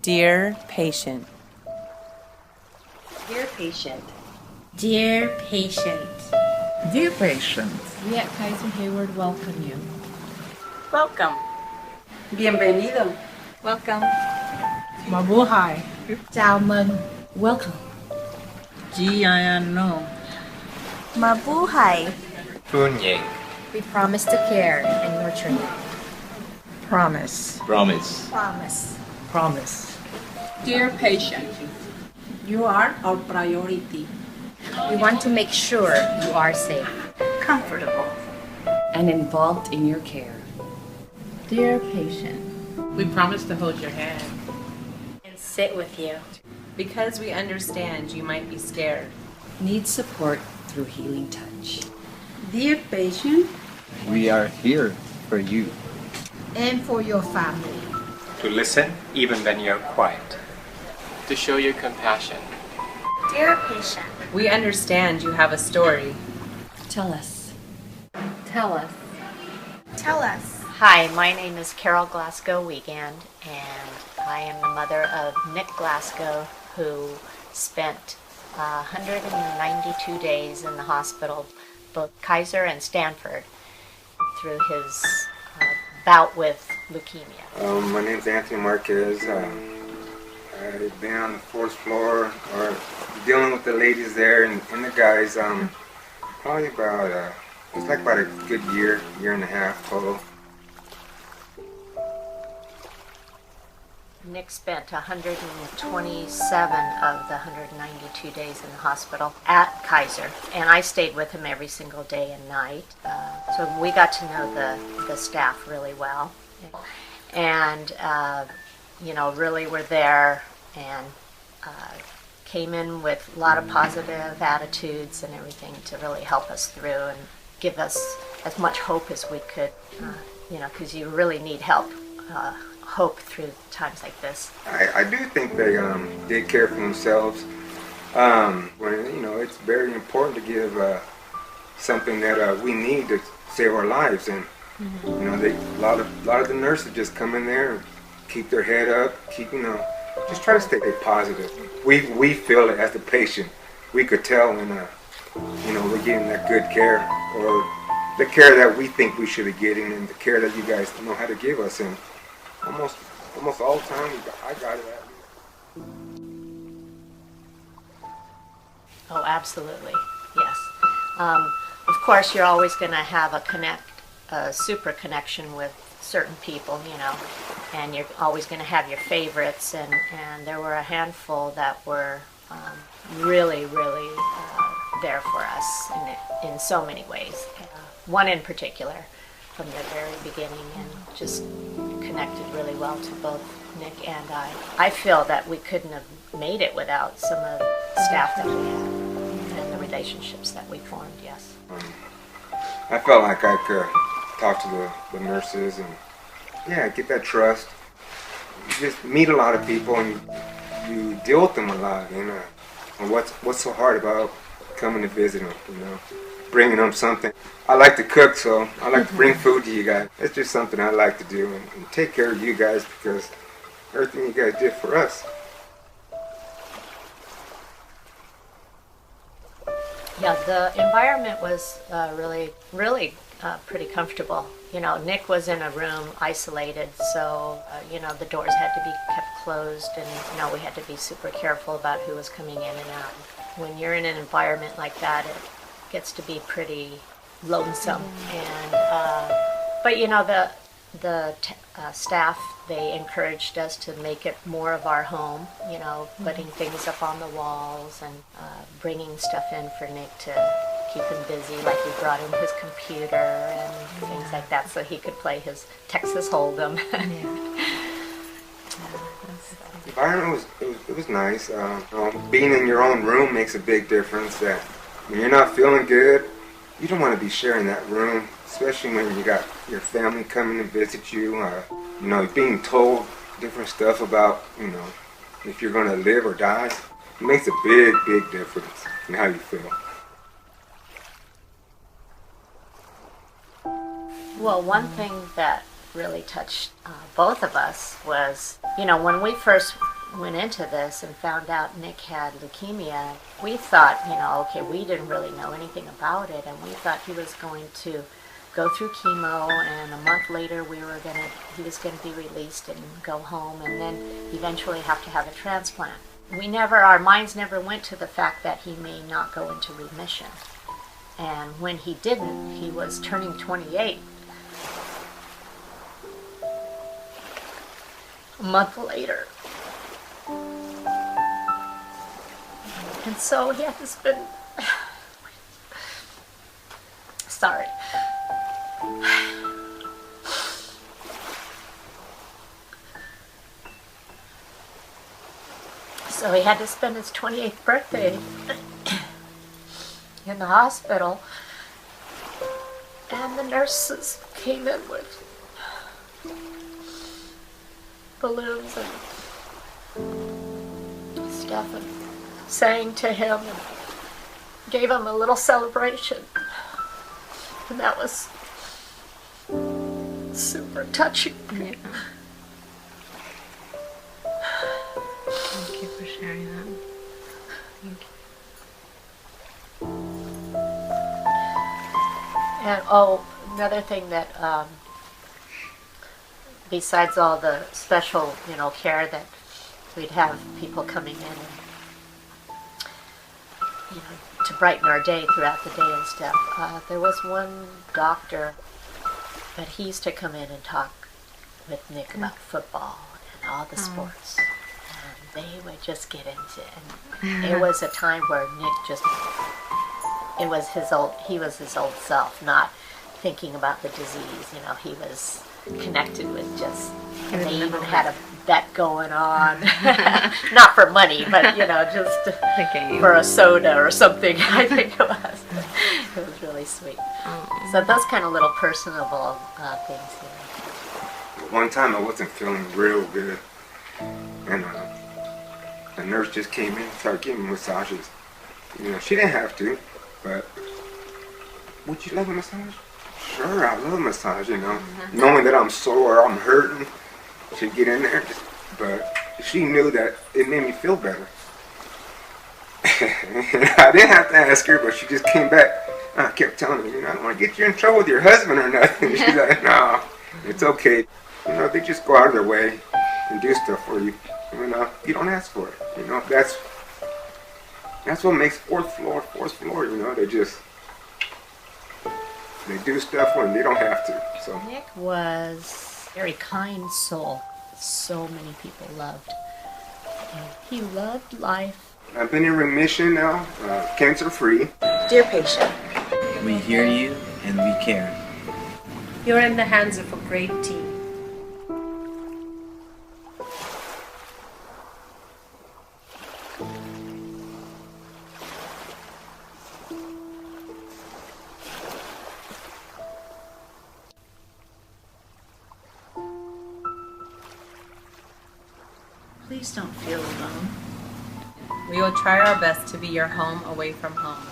Dear patient. Dear patient. Dear patient. Dear patient. We at Kaiser Hayward welcome you. Welcome. Bienvenido. Welcome. Mabuhay. Chào mừng. Welcome. Giano. Mabuhay. Punying. We promise to care and nurture you. Promise. Promise. Promise. Promise. Dear patient, you are our priority. We want to make sure you are safe, Comfortable. And involved in your care. Dear patient, We promise to hold your hand. and sit with you. Because we understand you might be scared. Need support through healing touch. Dear patient, We are here for you. And for your family. To listen even when you're quiet. To show you compassion. Dear patient. We understand you have a story. Tell us. tell us. Tell us. Hi, my name is Carol Glasgow Wiegand, and I am the mother of Nick Glasgow, who spent 192 days in the hospital, both Kaiser and Stanford, through his bout with leukemia. My name's Anthony Marquez. I've been on the fourth floor, or dealing with the ladies there and the guys. Probably about it's like about a good year and a half total. Nick spent 127 of the 192 days in the hospital at Kaiser, and I stayed with him every single day and night. So we got to know the staff really well, and really were there and came in with a lot of positive attitudes and everything to really help us through and give us as much hope as we could, because you really need help. Hope through times like this. I do think they did care for themselves. It's very important to give something that we need to save our lives, and a lot of the nurses just come in there and keep their head up, just try to stay positive. We feel it as the patient. We could tell when we're getting that good care, or the care that we think we should be getting, and the care that you guys know how to give us. And almost all the time, I got it at me. Oh, absolutely, yes. Of course, you're always going to have a super connection with certain people, and you're always going to have your favorites, and there were a handful that were really, really there for us in so many ways. One in particular, from the very beginning, and just connected really well to both Nick and I. I feel that we couldn't have made it without some of the staff that we had and the relationships that we formed, yes. I felt like I could talk to the nurses and get that trust. You just meet a lot of people and you deal with them a lot, and what's so hard about coming to visit them, bringing them something. I like to cook, so I like to bring food to you guys. It's just something I like to do, and take care of you guys, because everything you guys did for us. Yeah, the environment was really, really pretty comfortable. Nick was in a room isolated, so, the doors had to be kept closed, and, we had to be super careful about who was coming in and out. When you're in an environment like that, it gets to be pretty lonesome. And but the staff, they encouraged us to make it more of our home, putting things up on the walls and bringing stuff in for Nick to keep him busy, like we brought him his computer and things like that so he could play his Texas Hold'em. The environment was nice. Being in your own room makes a big difference. That when you're not feeling good, you don't want to be sharing that room, especially when you got your family coming to visit you. Being told different stuff about, if you're going to live or die. It makes a big, big difference in how you feel. Well, one thing that really touched both of us was, you know, when we first went into this and found out Nick had leukemia, we thought, you know, okay, we didn't really know anything about it, and we thought he was going to go through chemo, and a month later he was gonna be released and go home, and then eventually have to have a transplant. Our minds never went to the fact that he may not go into remission. And when he didn't, he was turning 28. A month later. And so he had to spend... Sorry. So he had to spend his 28th birthday in the hospital, and the nurses came in with balloons and stuff and sang to him and gave him a little celebration, and that was super touching. Yeah. Thank you for sharing that. Thank you. And another thing that, besides all the special, you know, care that we'd have people coming in and, you know, to brighten our day throughout the day and stuff, there was one doctor that he used to come in and talk with Nick about football and all the sports. And they would just get into it. And it was a time where Nick just... he was his old self, not thinking about the disease. You know, he was connected with just, and they even had a bet going on, not for money, but you know, just for a soda or something. I think it was. It was really sweet. So those kind of little personable things here. One time I wasn't feeling real good, and the nurse just came in and started giving me massages. You know, she didn't have to. But, would you like a massage? Sure, I love a massage, you know. Knowing that I'm sore, I'm hurting, she'd get in there. But she knew that it made me feel better. I didn't have to ask her, but she just came back. And I kept telling her, you know, I don't want to get you in trouble with your husband or nothing. She's like, no, it's okay. You know, they just go out of their way and do stuff for you. You know, you don't ask for it. You know, that's what makes fourth floor, you know, they do stuff when they don't have to, so. Nick was a very kind soul, so many people loved. And he loved life. I've been in remission now, cancer-free. Dear patient, we hear you and we care. you're in the hands of a great team. Please don't feel alone. We will try our best to be your home away from home.